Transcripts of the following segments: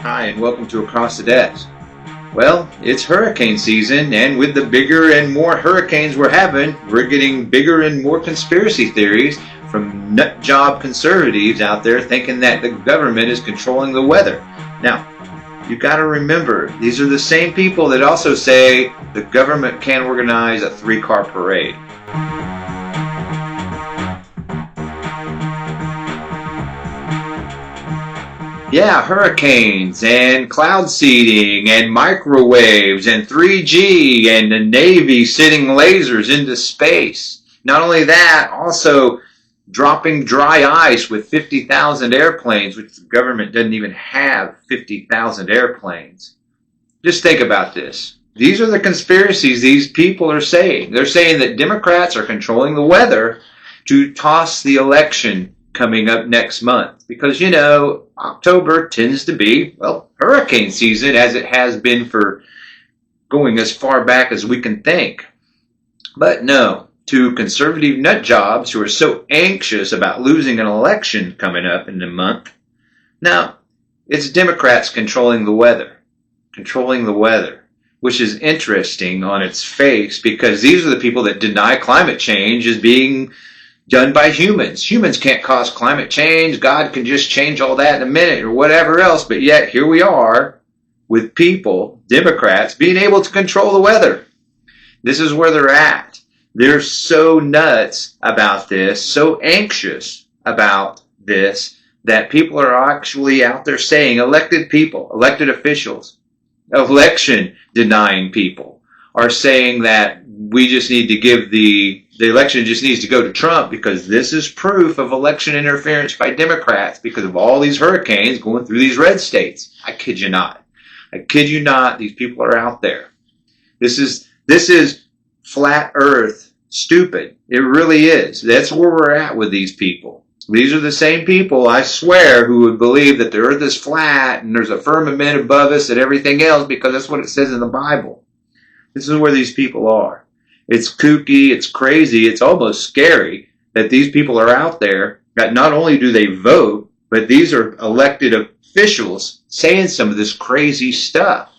Hi, and welcome to Across the Desk. Well, it's hurricane season, and with the bigger and more hurricanes we're having, we're getting bigger and more conspiracy theories from nut job conservatives out there thinking that the government is controlling the weather. Now, you got to remember, these are the same people that also say the government can't organize a three-car parade. Yeah, hurricanes and cloud seeding and microwaves and 3G and the Navy sending lasers into space. Not only that, also dropping dry ice with 50,000 airplanes, which the government doesn't even have 50,000 airplanes. Just think about this. These are the conspiracies these people are saying. They're saying that Democrats are controlling the weather to toss the election coming up next month. Because, October tends to be, hurricane season, as it has been for going as far back as we can think. But no, to conservative nut jobs who are so anxious about losing an election coming up in a month, now, it's Democrats controlling the weather. Controlling the weather. Which is interesting on its face, because these are the people that deny climate change as being done by humans. Humans can't cause climate change. God can just change all that in a minute or whatever else. But yet here we are with people, Democrats, being able to control the weather. This is where they're at. They're so nuts about this, so anxious about this, that people are actually out there saying, elected people, elected officials, election denying people are saying that we just need to give the election just needs to go to Trump, because this is proof of election interference by Democrats because of all these hurricanes going through these red states. I kid you not. I kid you not. These people are out there. This is flat earth stupid. It really is. That's where we're at with these people. These are the same people, I swear, who would believe that the earth is flat and there's a firmament above us and everything else, because that's what it says in the Bible. This is where these people are. It's kooky, it's crazy, it's almost scary that these people are out there, that not only do they vote, but these are elected officials saying some of this crazy stuff.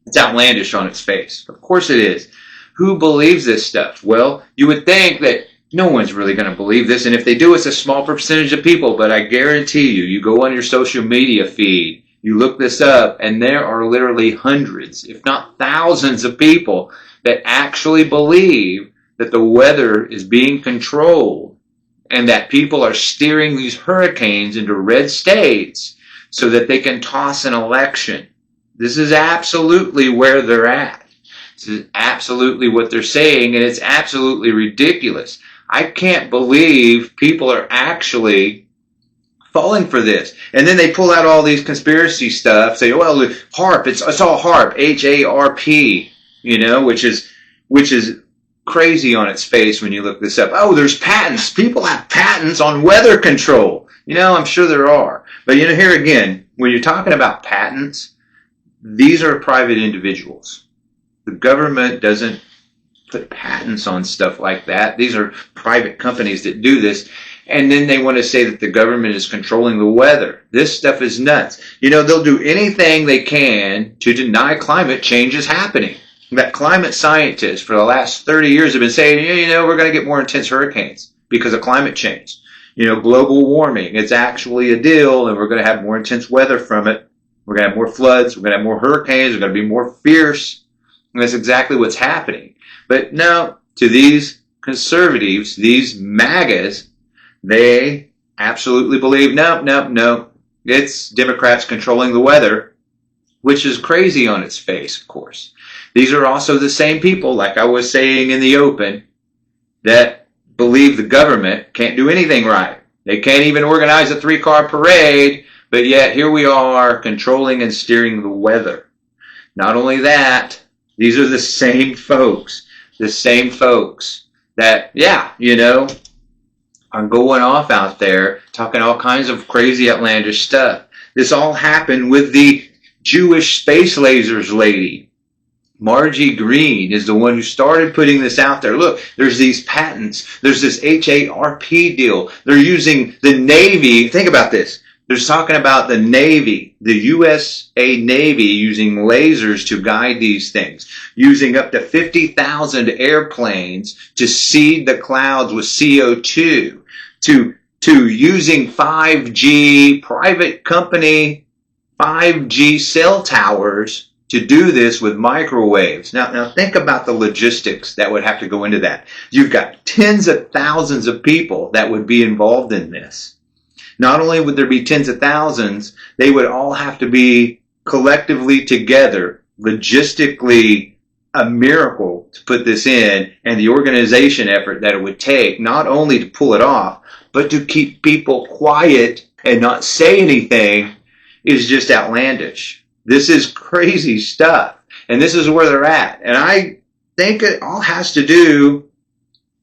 It's outlandish on its face. Of course it is. Who believes this stuff? Well, you would think that no one's really going to believe this, and if they do, it's a small percentage of people, but I guarantee you, you go on your social media feed, you look this up, and there are literally hundreds, if not thousands of people that actually believe that the weather is being controlled and that people are steering these hurricanes into red states so that they can toss an election. This is absolutely where they're at. This is absolutely what they're saying, and it's absolutely ridiculous. I can't believe people are actually falling for this. And then they pull out all these conspiracy stuff, say, well, HARP, it's all HARP, HARP, which is crazy on its face when you look this up. Oh, there's patents. People have patents on weather control. I'm sure there are. But here again, when you're talking about patents, these are private individuals. The government doesn't put patents on stuff like that. These are private companies that do this. And then they want to say that the government is controlling the weather. This stuff is nuts. They'll do anything they can to deny climate change is happening. That climate scientists for the last 30 years have been saying, we're going to get more intense hurricanes because of climate change. Global warming, it's actually a deal, and we're going to have more intense weather from it. We're going to have more floods. We're going to have more hurricanes. We're going to be more fierce. And that's exactly what's happening. But no, to these conservatives, these MAGAs, they absolutely believe, no, it's Democrats controlling the weather, which is crazy on its face, of course. These are also the same people, like I was saying in the open, that believe the government can't do anything right. They can't even organize a three-car parade, but yet here we are controlling and steering the weather. Not only that, these are the same folks that, are going off out there talking all kinds of crazy outlandish stuff. This all happened with the Jewish space lasers lady. Margie Green is the one who started putting this out there. Look, there's these patents. There's this HARP deal. They're using the Navy. Think about this. They're talking about the Navy, the USA Navy using lasers to guide these things, using up to 50,000 airplanes to seed the clouds with CO2, to using 5G, private company 5G cell towers to do this with microwaves. Now think about the logistics that would have to go into that. You've got tens of thousands of people that would be involved in this. Not only would there be tens of thousands, they would all have to be collectively together, logistically a miracle to put this in, and the organization effort that it would take, not only to pull it off, but to keep people quiet and not say anything, is just outlandish. This is crazy stuff. And this is where they're at. And I think it all has to do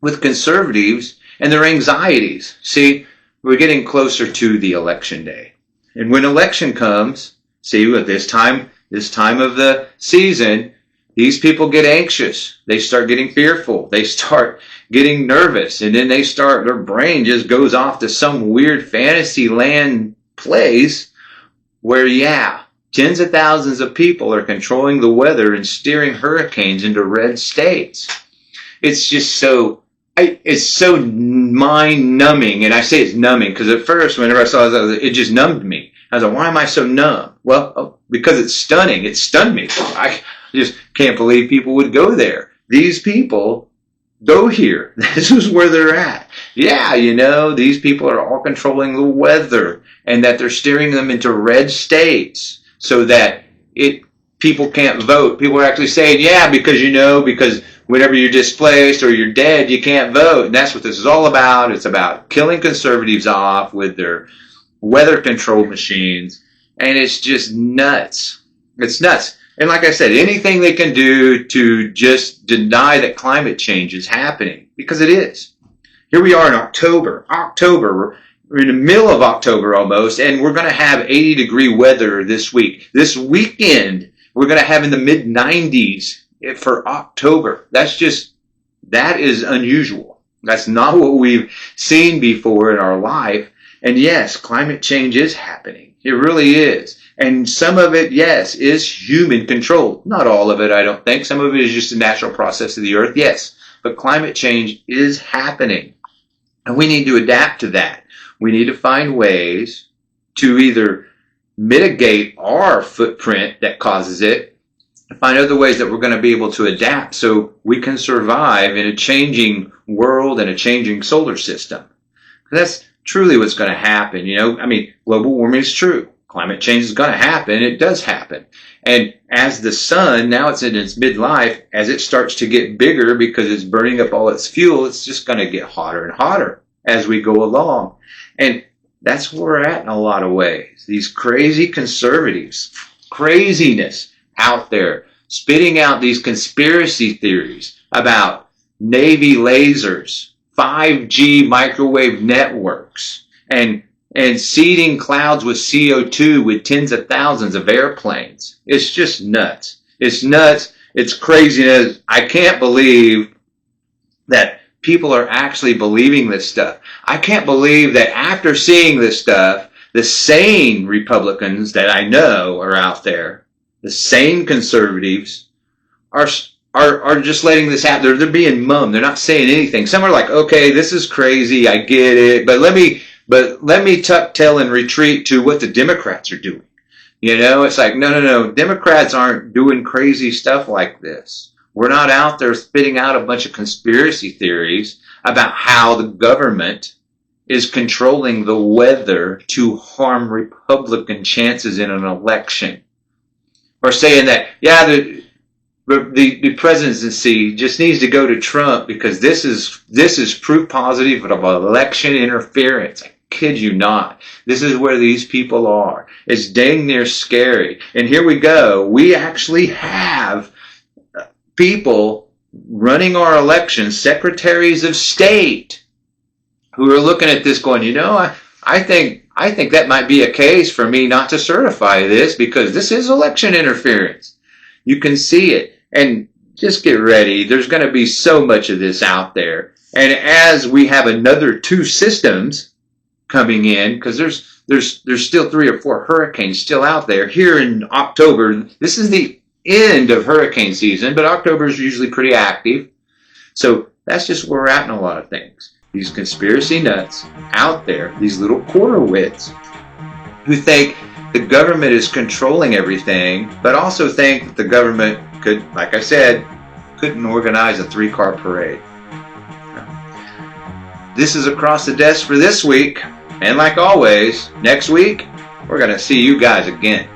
with conservatives and their anxieties. See, we're getting closer to the election day. And when election comes, see, with this time of the season, these people get anxious. They start getting fearful. They start getting nervous. And then their brain just goes off to some weird fantasy land place where, yeah, tens of thousands of people are controlling the weather and steering hurricanes into red states. It's just it's so mind-numbing. And I say it's numbing because at first, whenever I saw this, it just numbed me. I was like, why am I so numb? Well, because it's stunning. It stunned me. I just can't believe people would go there. These people go here. This is where they're at. Yeah, these people are all controlling the weather and that they're steering them into red states so that people can't vote. People are actually saying, yeah, because whenever you're displaced or you're dead, you can't vote. And that's what this is all about. It's about killing conservatives off with their weather control machines. And it's just nuts. It's nuts. And like I said, anything they can do to just deny that climate change is happening, because it is. Here we are in October. We're in the middle of October almost, and we're going to have 80-degree weather this week. This weekend, we're going to have in the mid-90s for October. That is unusual. That's not what we've seen before in our life. And yes, climate change is happening. It really is. And some of it, yes, is human controlled. Not all of it, I don't think. Some of it is just a natural process of the earth, yes. But climate change is happening. And we need to adapt to that. We need to find ways to either mitigate our footprint that causes it, and find other ways that we're going to be able to adapt so we can survive in a changing world and a changing solar system. That's truly what's going to happen. Global warming is true. Climate change is going to happen. It does happen. And as the sun, now it's in its midlife, as it starts to get bigger because it's burning up all its fuel, it's just going to get hotter and hotter as we go along. And that's where we're at in a lot of ways. These crazy conservatives, craziness out there, spitting out these conspiracy theories about Navy lasers, 5G microwave networks, and seeding clouds with CO2 with tens of thousands of airplanes. It's just nuts. It's nuts. It's craziness. I can't believe that people are actually believing this stuff. I can't believe that after seeing this stuff, the sane Republicans that I know are out there, the sane conservatives, are just letting this happen. They're being mum. They're not saying anything. Some are like, okay, this is crazy. I get it. But let me tuck tail and retreat to what the Democrats are doing. It's like, no. Democrats aren't doing crazy stuff like this. We're not out there spitting out a bunch of conspiracy theories about how the government is controlling the weather to harm Republican chances in an election. Or saying that, yeah, the presidency just needs to go to Trump because this is proof positive of election interference. I kid you not. This is where these people are. It's dang near scary. And here we go. We actually have people running our elections, secretaries of state, who are looking at this going, I think that might be a case for me not to certify this because this is election interference. You can see it. And just get ready. There's going to be so much of this out there. And as we have another two systems, coming in, because there's still 3 or 4 hurricanes still out there here in October. This is the end of hurricane season, but October is usually pretty active. So that's just where we're at in a lot of things. These conspiracy nuts out there, these little quarter wits, who think the government is controlling everything, but also think that the government could, like I said, couldn't organize a 3-car parade. This is Across the Desk for this week. And like always, next week, we're going to see you guys again.